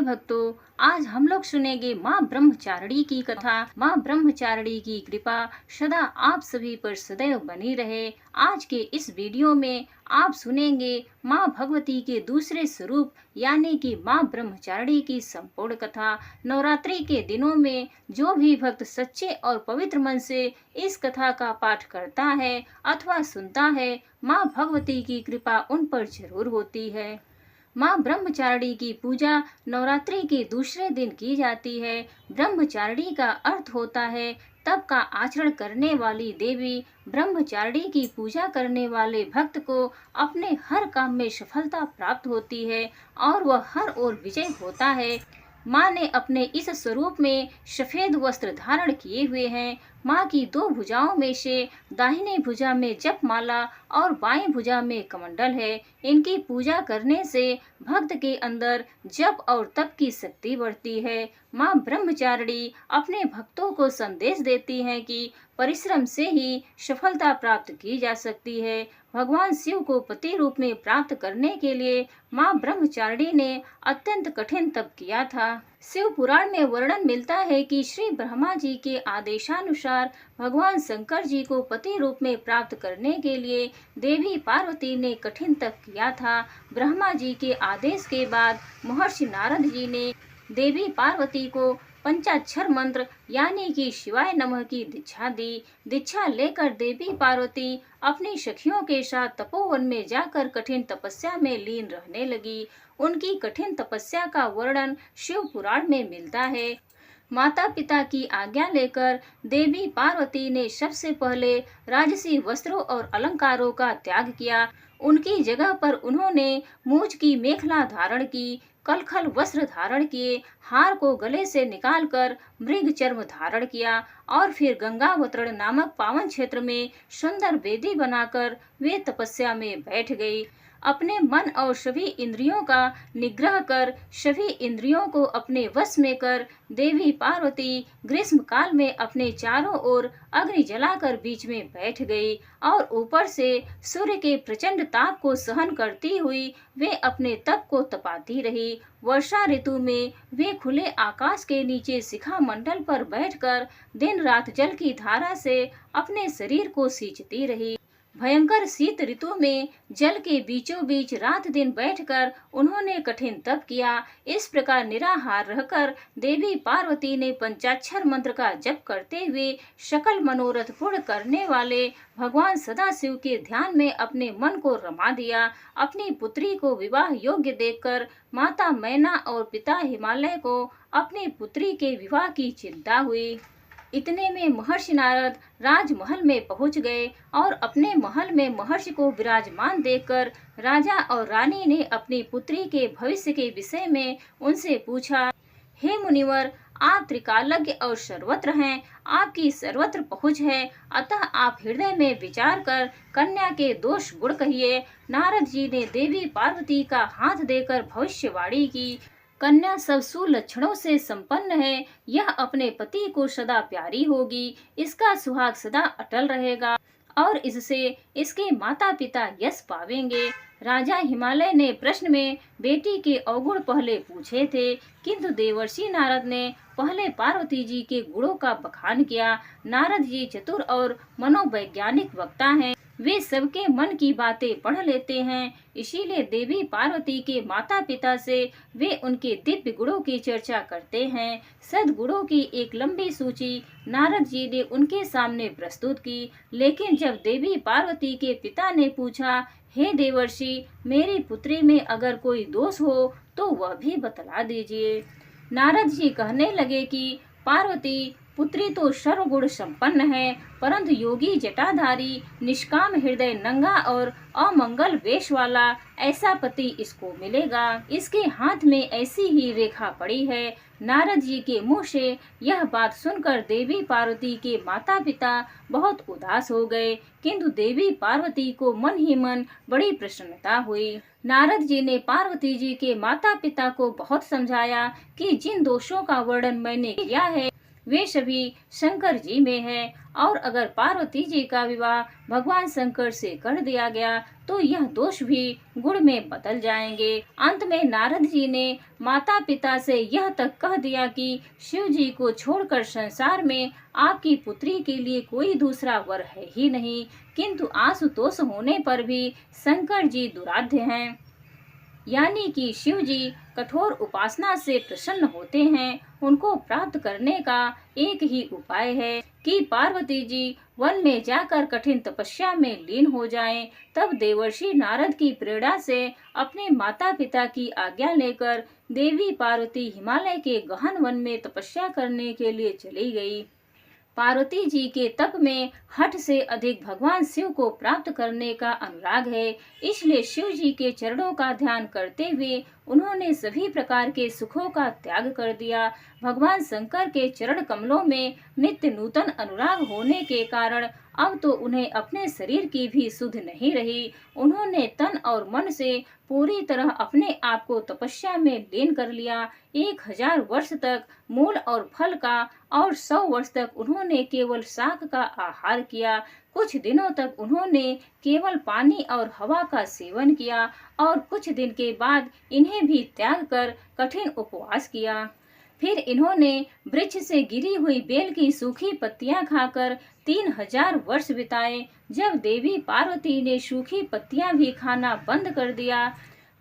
भक्तों, आज हम लोग सुनेंगे माँ ब्रह्मचारिणी की कथा। माँ ब्रह्मचारिणी की कृपा सदा आप सभी पर सदैव बनी रहे। आज के इस वीडियो में आप सुनेंगे माँ भगवती के दूसरे स्वरूप यानी कि माँ ब्रह्मचारिणी की संपूर्ण कथा। नवरात्रि के दिनों में जो भी भक्त सच्चे और पवित्र मन से इस कथा का पाठ करता है अथवा सुनता है, माँ भगवती की कृपा उन पर जरूर होती है। माँ ब्रह्मचारिणी की पूजा नवरात्रि के दूसरे दिन की जाती है। ब्रह्मचारिणी का अर्थ होता है तप का आचरण करने वाली देवी। ब्रह्मचारिणी की पूजा करने वाले भक्त को अपने हर काम में सफलता प्राप्त होती है और वह हर ओर विजय होता है। माँ ने अपने इस स्वरूप में सफेद वस्त्र धारण किए हुए हैं। माँ की दो भुजाओं में से दाहिने भुजा में जप माला और बाएं भुजा में कमंडल है। इनकी पूजा करने से भक्त के अंदर जप और तप की शक्ति बढ़ती है। माँ ब्रह्मचारिणी अपने भक्तों को संदेश देती हैं कि परिश्रम से ही सफलता प्राप्त की जा सकती है। भगवान शिव को पति रूप में प्राप्त करने के लिए माँ ब्रह्मचारिणी ने अत्यंत कठिन तप किया था। शिव पुराण में वर्णन मिलता है कि श्री ब्रह्मा जी के आदेशानुसार भगवान शंकर जी को पति रूप में प्राप्त करने के लिए देवी पार्वती ने कठिन तप किया था। ब्रह्मा जी के आदेश के बाद महर्षि नारद जी ने देवी पार्वती को पंचाक्षर मंत्र यानी कि शिवाय नमः की दीक्षा दी। दीक्षा लेकर देवी पार्वती अपनी सखियों के साथ तपोवन में जाकर कठिन तपस्या में लीन रहने लगी। उनकी कठिन तपस्या का वर्णन शिव पुराण में मिलता है। माता पिता की आज्ञा लेकर देवी पार्वती ने सबसे पहले राजसी वस्त्रों और अलंकारों का त्याग किया। उनकी जगह पर उन्होंने मूंछ की मेखला धारण की, कलखल वस्त्र धारण किए, हार को गले से निकालकर मृग चर्म धारण किया और फिर गंगावतरण नामक पावन क्षेत्र में सुंदर वेदी बनाकर वे तपस्या में बैठ गई। अपने मन और सभी इंद्रियों का निग्रह कर सभी इंद्रियों को अपने वश में कर देवी पार्वती ग्रीष्म काल में अपने चारों ओर अग्नि जलाकर बीच में बैठ गई और ऊपर से सूर्य के प्रचंड ताप को सहन करती हुई वे अपने तप को तपाती रही। वर्षा ऋतु में वे खुले आकाश के नीचे शिखा मंडल पर बैठकर दिन रात जल की धारा से अपने शरीर को सींचती रही। भयंकर शीत ऋतु में जल के बीचों बीच रात दिन बैठकर उन्होंने कठिन तप किया। इस प्रकार निराहार रहकर देवी पार्वती ने पंचाक्षर मंत्र का जप करते हुए सकल मनोरथ पूर्ण करने वाले भगवान सदाशिव के ध्यान में अपने मन को रमा दिया। अपनी पुत्री को विवाह योग्य देखकर माता मैना और पिता हिमालय को अपनी पुत्री के विवाह की चिंता हुई। इतने में महर्षि नारद राजमहल में पहुंच गए और अपने महल में महर्षि को विराजमान देखकर राजा और रानी ने अपनी पुत्री के भविष्य के विषय में उनसे पूछा। हे मुनिवर, आप त्रिकालज्ञ और सर्वत्र हैं, आपकी सर्वत्र पहुँच है, अतः आप हृदय में विचार कर कन्या के दोष गुण कहिए। नारद जी ने देवी पार्वती का हाथ देकर भविष्यवाणी की। कन्या सब सुलक्षणों से संपन्न है, यह अपने पति को सदा प्यारी होगी, इसका सुहाग सदा अटल रहेगा और इससे इसके माता पिता यश पावेंगे। राजा हिमालय ने प्रश्न में बेटी के अवगुण पहले पूछे थे, किंतु देवर्षि नारद ने पहले पार्वती जी के गुणों का बखान किया। नारद जी चतुर और मनोवैज्ञानिक वक्ता हैं, वे सबके मन की बातें पढ़ लेते हैं, इसीलिए देवी पार्वती के माता पिता से वे उनके दिव्य गुणों की चर्चा करते हैं। सद्गुणों की एक लंबी सूची नारद जी ने उनके सामने प्रस्तुत की, लेकिन जब देवी पार्वती के पिता ने पूछा, हे देवर्षि, मेरी पुत्री में अगर कोई दोष हो तो वह भी बतला दीजिए। नारद जी कहने लगे कि पार्वती, पुत्री तो सर्वगुण संपन्न है, परंतु योगी जटाधारी, निष्काम हृदय, नंगा और अमंगल वेश वाला ऐसा पति इसको मिलेगा। इसके हाथ में ऐसी ही रेखा पड़ी है। नारद जी के मुंह से यह बात सुनकर देवी पार्वती के माता पिता बहुत उदास हो गए, किंतु देवी पार्वती को मन ही मन बड़ी प्रसन्नता हुई। नारद जी ने पार्वती जी के माता पिता को बहुत समझाया कि जिन दोषों का वर्णन मैंने किया है वे सभी शंकर जी में है। और अगर पार्वती जी का विवाह भगवान शंकर से कर दिया गया तो यह दोष भी गुण में बदल जाएंगे। अंत में नारद जी ने माता पिता से यह तक कह दिया कि शिव जी को छोड़कर संसार में आपकी पुत्री के लिए कोई दूसरा वर है ही नहीं। किंतु आशुतोष होने पर भी शंकर जी दुराध्य हैं, यानी कि शिव जी कठोर उपासना से प्रसन्न होते हैं। उनको प्राप्त करने का एक ही उपाय है कि पार्वती जी वन में जाकर कठिन तपस्या में लीन हो जाएं। तब देवर्षि नारद की प्रेरणा से अपने माता पिता की आज्ञा लेकर देवी पार्वती हिमालय के गहन वन में तपस्या करने के लिए चली गई। पार्वती जी के तप में हठ से अधिक भगवान शिव को प्राप्त करने का अनुराग है, इसलिए शिव जी के चरणों का ध्यान करते हुए उन्होंने सभी प्रकार के सुखों का त्याग कर दिया। भगवान शंकर के चरण कमलों में नित्य नूतन अनुराग होने के कारण अब तो उन्हें अपने शरीर की भी सुध नहीं रही। उन्होंने तन और मन से पूरी तरह अपने आप को तपस्या में लीन कर लिया। 1000 वर्ष तक मूल और फल का और 100 वर्ष तक उन्होंने केवल शाक का आहार किया। कुछ दिनों तक उन्होंने केवल पानी और हवा का सेवन किया और कुछ दिन के बाद इन्हें भी त्याग कर कठिन उपवास किया। फिर इन्होंने वृक्ष से गिरी हुई बेल की सूखी पत्तियां खाकर 3000 वर्ष बिताए। जब देवी पार्वती ने सूखी पत्तियां भी खाना बंद कर दिया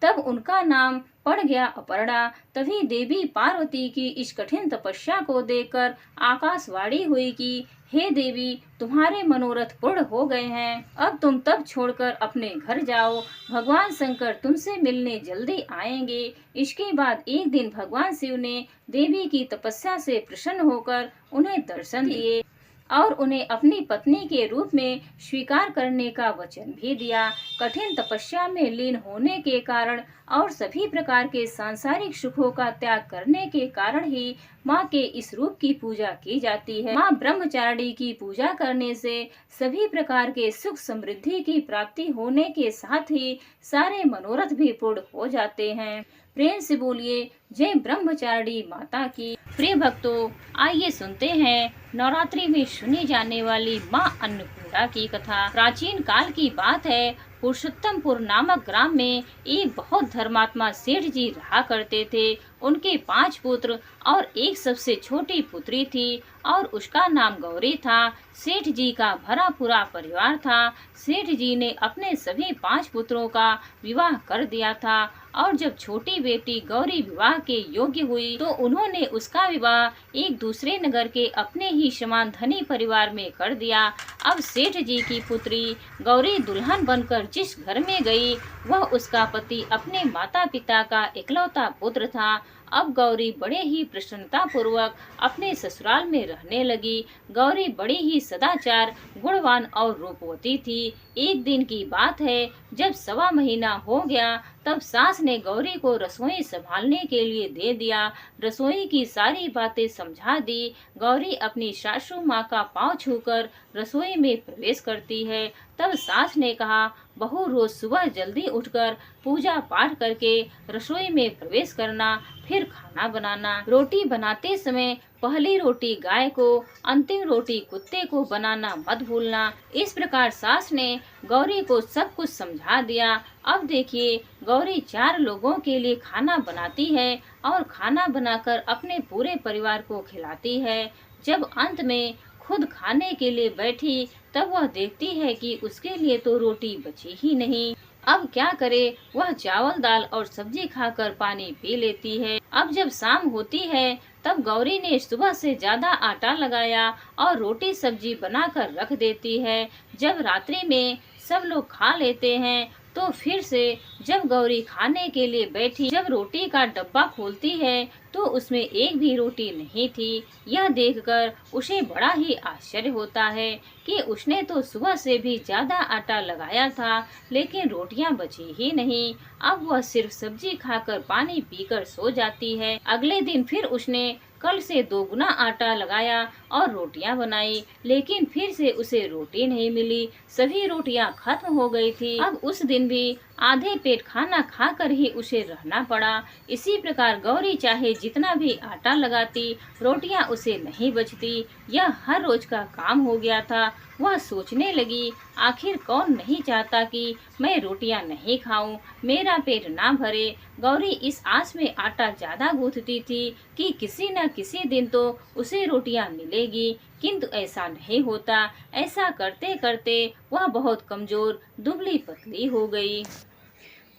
तब उनका नाम पड़ गया अपर्णा। तभी देवी पार्वती की इस कठिन तपस्या को देखकर आकाशवाणी हुई कि हे देवी, तुम्हारे मनोरथ पूर्ण हो गए हैं। अब तुम तप छोड़कर अपने घर जाओ, भगवान शंकर तुमसे मिलने जल्दी आएंगे। इसके बाद एक दिन भगवान शिव ने देवी की तपस्या से प्रसन्न होकर उन्हें दर्शन दिए और उन्हें अपनी पत्नी के रूप में स्वीकार करने का वचन भी दिया। कठिन तपस्या में लीन होने के कारण और सभी प्रकार के सांसारिक सुखों का त्याग करने के कारण ही माँ के इस रूप की पूजा की जाती है। माँ ब्रह्मचारिणी की पूजा करने से सभी प्रकार के सुख समृद्धि की प्राप्ति होने के साथ ही सारे मनोरथ भी पूर्ण हो जाते हैं। प्रेम से बोलिए जय ब्रह्मचारिणी माता की। प्रिय भक्तों, आइए सुनते हैं नवरात्रि में सुनी जाने वाली माँ अन्नपूर्णा की कथा। प्राचीन काल की बात है, पुरुषोत्तमपुर नामक ग्राम में एक बहुत धर्मात्मा सेठ जी रहा करते थे। उनके 5 पुत्र और एक सबसे छोटी पुत्री थी और उसका नाम गौरी था। सेठ जी का भरा पूरा परिवार था। सेठ जी ने अपने सभी 5 पुत्रों का विवाह कर दिया था और जब छोटी बेटी गौरी विवाह के योग्य हुई तो उन्होंने उसका विवाह एक दूसरे नगर के अपने ही समान धनी परिवार में कर दिया। अब सेठ जी की पुत्री गौरी दुल्हन बनकर जिस घर में गई वह उसका पति अपने माता पिता का इकलौता पुत्र था। अब गौरी बड़े ही प्रसन्नता पूर्वक अपने ससुराल में रहने लगी। गौरी बड़ी ही सदाचार, गुणवान और रूपवती थी। एक दिन की बात है, जब 1.25 महीना हो गया तब सास ने गौरी को रसोई संभालने के लिए दे दिया। रसोई की सारी बातें समझा दी। गौरी अपनी सासू माँ का पाँव छूकर रसोई में प्रवेश करती है। तब सास ने कहा, बहू रोज सुबह जल्दी उठकर पूजा पाठ करके रसोई में प्रवेश करना, फिर खाना बनाना। रोटी बनाते समय पहली रोटी गाय को, अंतिम रोटी कुत्ते को बनाना मत भूलना। इस प्रकार सास ने गौरी को सब कुछ समझा दिया। अब देखिए, गौरी 4 लोगों के लिए खाना बनाती है और खाना बनाकर अपने पूरे परिवार को खिलाती है। जब अंत में खुद खाने के लिए बैठी तब वह देखती है कि उसके लिए तो रोटी बची ही नहीं। अब क्या करे, वह चावल दाल और सब्जी खाकर पानी पी लेती है। अब जब शाम होती है तब गौरी ने सुबह से ज्यादा आटा लगाया और रोटी सब्जी बनाकर रख देती है। जब रात्रि में सब लोग खा लेते हैं तो फिर से जब गौरी खाने के लिए बैठी, जब रोटी का डब्बा खोलती है तो उसमें एक भी रोटी नहीं थी। यह देखकर उसे बड़ा ही आश्चर्य होता है कि उसने तो सुबह से भी ज्यादा आटा लगाया था लेकिन रोटियां बची ही नहीं। अब वह सिर्फ सब्जी खाकर पानी पीकर सो जाती है। अगले दिन फिर उसने कल से 2 गुना आटा लगाया और रोटियां बनाई, लेकिन फिर से उसे रोटी नहीं मिली। सभी रोटियां खत्म हो गई थी। अब उस दिन भी आधे पेट खाना खाकर ही उसे रहना पड़ा। इसी प्रकार गौरी चाहे जितना भी आटा लगाती, रोटियां उसे नहीं बचती। यह हर रोज का काम हो गया था। वह सोचने लगी, आखिर कौन नहीं चाहता कि मैं रोटियां नहीं खाऊं, मेरा पेट ना भरे। गौरी इस आस में आटा ज्यादा गूंथती थी कि किसी न किसी दिन तो उसे रोटियां मिलेगी, किंतु ऐसा नहीं होता। ऐसा करते करते वह बहुत कमजोर दुबली पतली हो गई।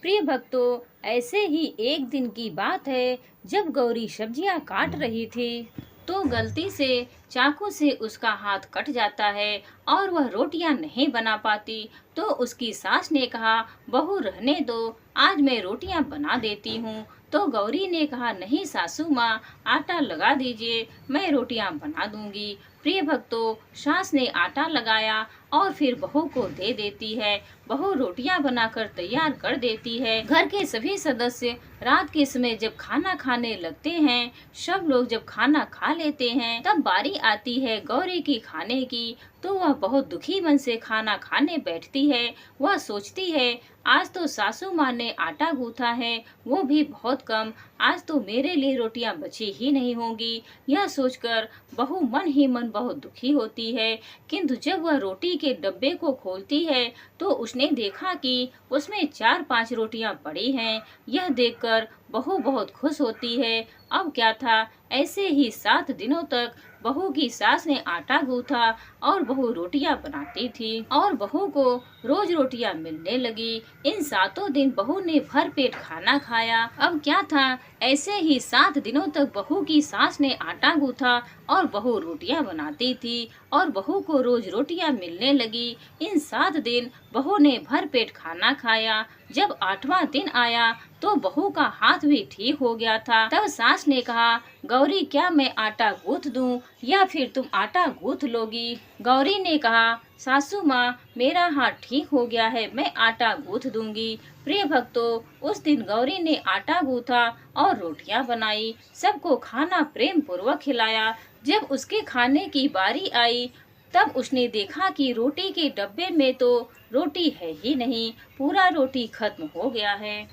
प्रिय भक्तों, ऐसे ही एक दिन की बात है, जब गौरी सब्जियां काट रही थी तो गलती से चाकू से उसका हाथ कट जाता है और वह रोटियां नहीं बना पाती। तो उसकी सास ने कहा, बहू रहने दो, आज मैं रोटियां बना देती हूँ। तो गौरी ने कहा, नहीं सासू माँ, आटा लगा दीजिए, मैं रोटियां बना दूंगी। प्रिय भक्तों, सास ने आटा लगाया और फिर बहू को दे देती है। बहू रोटियां बनाकर तैयार कर देती है। घर के सभी सदस्य रात के समय जब खाना खाने लगते हैं, सब लोग जब खाना खा लेते हैं, तब बारी आती है गौरी की खाने की। तो वह बहुत दुखी मन से खाना खाने बैठती है। वह सोचती है, आज तो सासू माँ ने आटा गूंथा है, वो भी बहुत कम, आज तो मेरे लिए रोटियां बची ही नहीं होंगी। यह सोचकर बहू मन ही मन बहुत दुखी होती है। किंतु जब वह रोटी के डब्बे को खोलती है तो उसने देखा कि उसमें 4-5 रोटियां पड़ी हैं। यह देखकर बहू बहुत खुश होती है। अब क्या था, ऐसे ही 7 दिनों तक बहू की सास ने आटा गूंथा और बहू रोटियां बनाती थी और बहू को रोज रोटियां मिलने लगी। इन 7 दिन बहू ने भर पेट खाना खाया। अब क्या था, ऐसे ही 7 दिनों तक बहू की सास ने आटा गूंथा और बहू रोटियां बनाती थी और बहू को रोज रोटियां मिलने लगी। इन 7 दिन बहू ने भर पेट खाना खाया। जब 8वां दिन आया तो बहू का हाथ भी ठीक हो गया था। तब सास ने कहा, गौरी, क्या मैं आटा गूंथ दूं या फिर तुम आटा गूंथ लोगी? गौरी ने कहा, सासू माँ, मेरा हाथ ठीक हो गया है, मैं आटा गूंथ दूंगी। प्रिय भक्तों, उस दिन गौरी ने आटा गूंथा और रोटियां बनाई, सबको खाना प्रेम पूर्वक खिलाया। जब उसके खाने की बारी आई तब उसने देखा कि रोटी के डब्बे में तो रोटी है ही नहीं, पूरा रोटी खत्म हो गया है।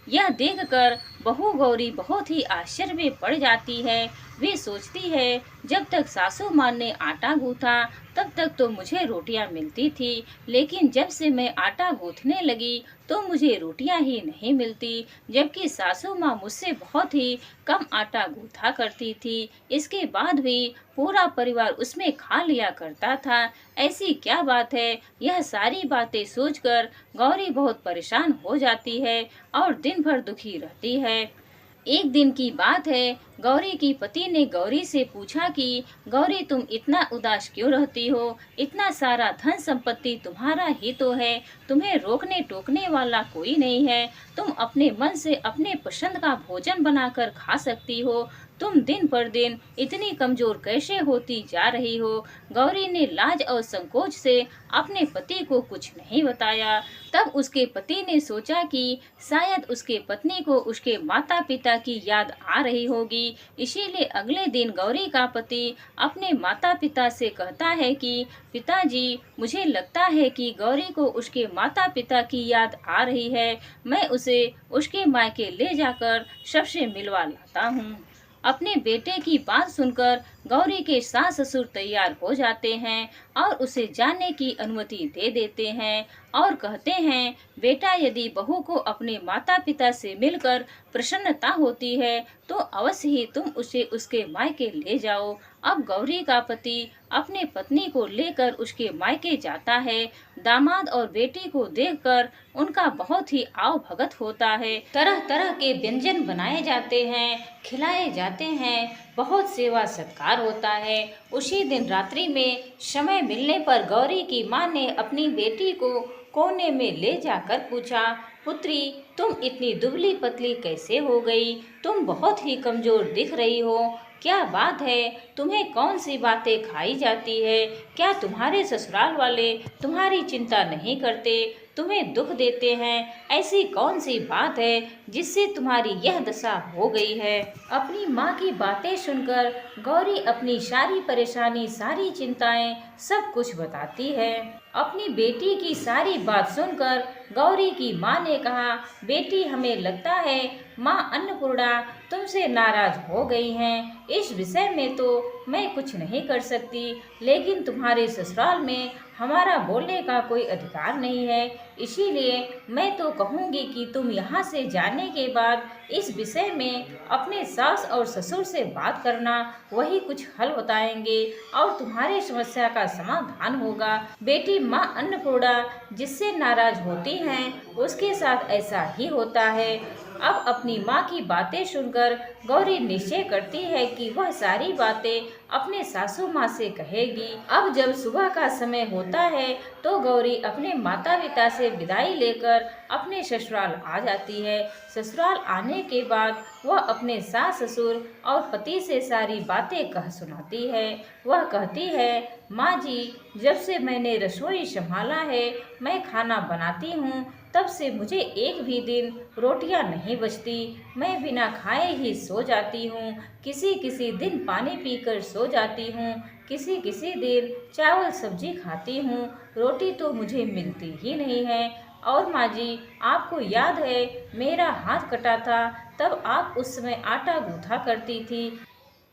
यह देखकर बहू गौरी बहुत ही आश्चर्य में पड़ जाती है। वे सोचती है, जब तक सासू माँ ने आटा गूंथा तब तक तो मुझे रोटियां मिलती थी, लेकिन जब से मैं आटा गूंथने लगी तो मुझे रोटियां ही नहीं मिलती, जबकि सासू माँ मुझसे बहुत ही कम आटा गूंथा करती थी। इसके बाद भी पूरा परिवार उसमें खा लिया करता था। ऐसी क्या बात है? यह सारी बातें सोचकर गौरी बहुत परेशान हो जाती है और दिन भर दुखी रहती है। एक दिन की बात है, गौरी की पति ने गौरी से पूछा कि गौरी, तुम इतना उदास क्यों रहती हो? इतना सारा धन संपत्ति तुम्हारा ही तो है, तुम्हें रोकने टोकने वाला कोई नहीं है। तुम अपने मन से अपने पसंद का भोजन बनाकर खा सकती हो। तुम दिन पर दिन इतनी कमजोर कैसे होती जा रही हो? गौरी ने लाज और संकोच से अपने पति को कुछ नहीं बताया। तब उसके पति ने सोचा कि शायद उसके पत्नी को उसके माता पिता की याद आ रही होगी। इसीलिए अगले दिन गौरी का पति अपने माता पिता से कहता है कि पिताजी, मुझे लगता है कि गौरी को उसके माता पिता की याद आ रही है, मैं उसे उसके मायके ले जाकर सबसे मिलवा लाता हूँ। अपने बेटे की बात सुनकर गौरी के सास ससुर तैयार हो जाते हैं और उसे जाने की अनुमति दे देते हैं और कहते हैं, बेटा, यदि बहू को अपने माता पिता से मिलकर प्रसन्नता होती है तो अवश्य ही तुम उसे उसके मायके ले जाओ। अब गौरी का पति अपने पत्नी को लेकर उसके मायके जाता है। दामाद और बेटी को देखकर उनका बहुत ही आव भगत होता है। तरह तरह के व्यंजन बनाए जाते हैं, खिलाए जाते हैं, बहुत सेवा सत्कार होता है। उसी दिन रात्रि में समय मिलने पर गौरी की माँ ने अपनी बेटी को कोने में ले जाकर पूछा, पुत्री, तुम इतनी दुबली पतली कैसे हो गई? तुम बहुत ही कमजोर दिख रही हो। क्या बात है? तुम्हें कौन सी बातें खाई जाती है? क्या तुम्हारे ससुराल वाले तुम्हारी चिंता नहीं करते, तुम्हें दुख देते हैं? ऐसी कौन सी बात है जिससे तुम्हारी यह दशा हो गई है? अपनी माँ की बातें सुनकर गौरी अपनी सारी परेशानी, सारी चिंताएं, सब कुछ बताती है। अपनी बेटी की सारी बात सुनकर गौरी की माँ ने कहा, बेटी, हमें लगता है माँ अन्नपूर्णा तुमसे नाराज हो गई हैं। इस विषय में तो मैं कुछ नहीं कर सकती, लेकिन तुम्हारे ससुराल में हमारा बोलने का कोई अधिकार नहीं है। इसीलिए मैं तो कहूँगी कि तुम यहाँ से जाने के बाद इस विषय में अपने सास और ससुर से बात करना, वही कुछ हल बताएंगे और तुम्हारी समस्या का समाधान होगा। बेटी, माँ अन्नपूर्णा जिससे नाराज होती हैं उसके साथ ऐसा ही होता है। अब अपनी माँ की बातें सुनकर गौरी निश्चय करती है कि वह सारी बातें अपने सासू माँ से कहेगी। अब जब सुबह का समय होता है तो गौरी अपने माता पिता से विदाई लेकर अपने ससुराल आ जाती है। ससुराल आने के बाद वह अपने सास ससुर और पति से सारी बातें कह सुनाती है। वह कहती है, माँ जी, जब से मैंने रसोई संभाला है, मैं खाना बनाती हूँ, तब से मुझे एक भी दिन रोटियां नहीं बचती। मैं बिना खाए ही सो जाती हूँ। किसी किसी दिन पानी पीकर सो जाती हूँ, किसी किसी दिन चावल सब्जी खाती हूँ, रोटी तो मुझे मिलती ही नहीं है। और माँ जी, आपको याद है मेरा हाथ कटा था, तब आप उस समय आटा गूँथा करती थी,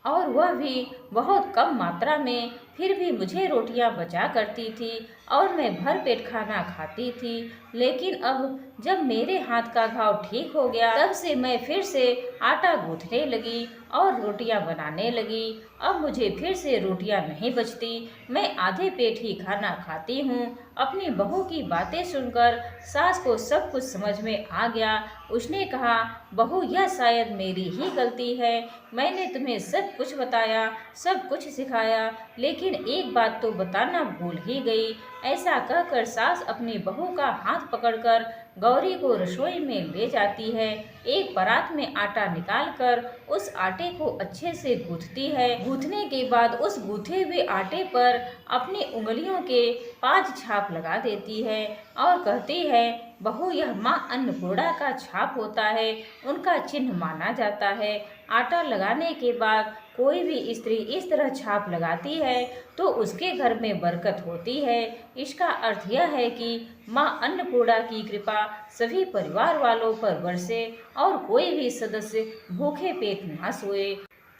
और वह भी बहुत कम मात्रा में, फिर भी मुझे रोटियां बचा करती थी और मैं भर पेट खाना खाती थी। लेकिन अब जब मेरे हाथ का घाव ठीक हो गया, तब से मैं फिर से आटा गूंथने लगी और रोटियां बनाने लगी। अब मुझे फिर से रोटियां नहीं बचती, मैं आधे पेट ही खाना खाती हूँ। अपनी बहू की बातें सुनकर सास को सब कुछ समझ में आ गया। उसने कहा, बहू, यह शायद मेरी ही गलती है। मैंने तुम्हें सब कुछ बताया, सब कुछ सिखाया, लेकिन एक बात तो बताना भूल ही गई। ऐसा कहकर सास अपनी बहू का हाथ पकड़कर गौरी को रसोई में ले जाती है। एक परात में आटा निकालकर उस आटे को अच्छे से गूंथती है। गूंथने के बाद उस गूंथे हुए आटे पर अपनी उंगलियों के 5 छाप लगा देती है और कहती है, बहू, यह माँ अन्नपूर्णा का छाप होता है, उनका चिन्ह माना जाता है। आटा लगाने के बाद कोई भी स्त्री इस तरह छाप लगाती है तो उसके घर में बरकत होती है। इसका अर्थ यह है कि माँ अन्नपूर्णा की कृपा सभी परिवार वालों पर बरसे और कोई भी सदस्य भूखे पेट ना सोए।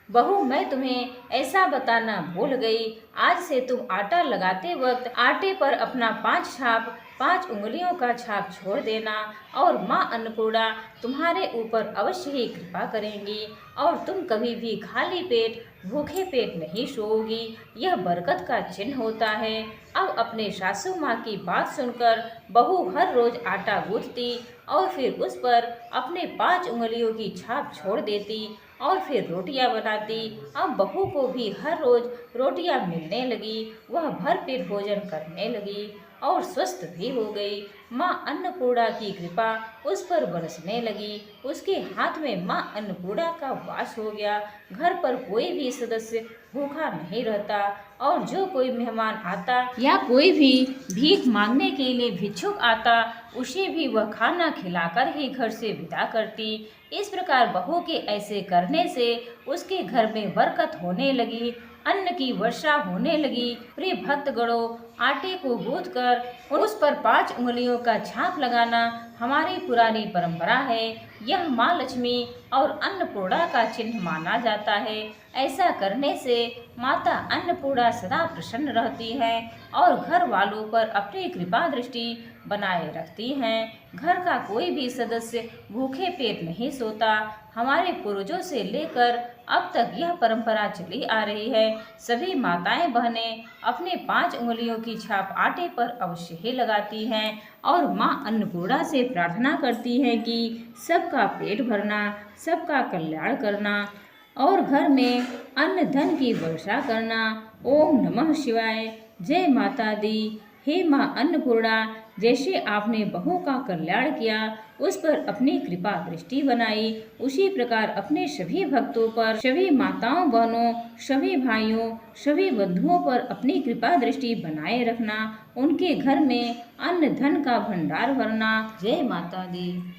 बहू, मैं तुम्हें ऐसा बताना भूल गई, आज से तुम आटा लगाते वक्त आटे पर अपना 5 छाप, 5 उंगलियों का छाप छोड़ देना और माँ अन्नपूर्णा तुम्हारे ऊपर अवश्य ही कृपा करेंगी और तुम कभी भी खाली पेट, भूखे पेट नहीं सोओगी। यह बरकत का चिन्ह होता है। अब अपने सासू माँ की बात सुनकर बहू हर रोज आटा गूंथती और फिर उस पर अपने 5 उंगलियों की छाप छोड़ देती और फिर रोटियां बनाती। अब बहू को भी हर रोज रोटियां मिलने लगी, वह भर पेट भोजन करने लगी और स्वस्थ भी हो गई। माँ अन्नपूर्णा की कृपा उस पर बरसने लगी। उसके हाथ में माँ अन्नपूर्णा का वास हो गया। घर पर कोई भी सदस्य भूखा नहीं रहता और जो कोई मेहमान आता या कोई भी भीख मांगने के लिए भिक्षुक आता, उसे भी वह खाना खिलाकर ही घर से विदा करती। इस प्रकार बहू के ऐसे करने से उसके घर में बरकत होने लगी, अन्न की वर्षा होने लगी। प्रिय भक्तगणों, आटे को गूंथकर उस पर 5 उंगलियों का छाप लगाना हमारी पुरानी परंपरा है। यह माँ लक्ष्मी और अन्नपूर्णा का चिन्ह माना जाता है। ऐसा करने से माता अन्नपूर्णा सदा प्रसन्न रहती है और घर वालों पर अपनी कृपा दृष्टि बनाए रखती हैं। घर का कोई भी सदस्य भूखे पेट नहीं सोता। हमारे पूर्वजों से लेकर अब तक यह परंपरा चली आ रही है। सभी माताएं बहनें अपने 5 उंगलियों की छाप आटे पर अवश्य ही लगाती हैं और माँ अन्नपूर्णा से प्रार्थना करती हैं कि सबका पेट भरना, सबका कल्याण करना और घर में अन्न धन की वर्षा करना। ओम नमः शिवाय। जय माता दी। हे माँ अन्नपूर्णा, जैसे आपने बहू का कल्याण किया, उस पर अपनी कृपा दृष्टि बनाई, उसी प्रकार अपने सभी भक्तों पर, सभी माताओं बहनों, सभी भाइयों, सभी बंधुओं पर अपनी कृपा दृष्टि बनाए रखना। उनके घर में अन्न धन का भंडार भरना। जय माता दी।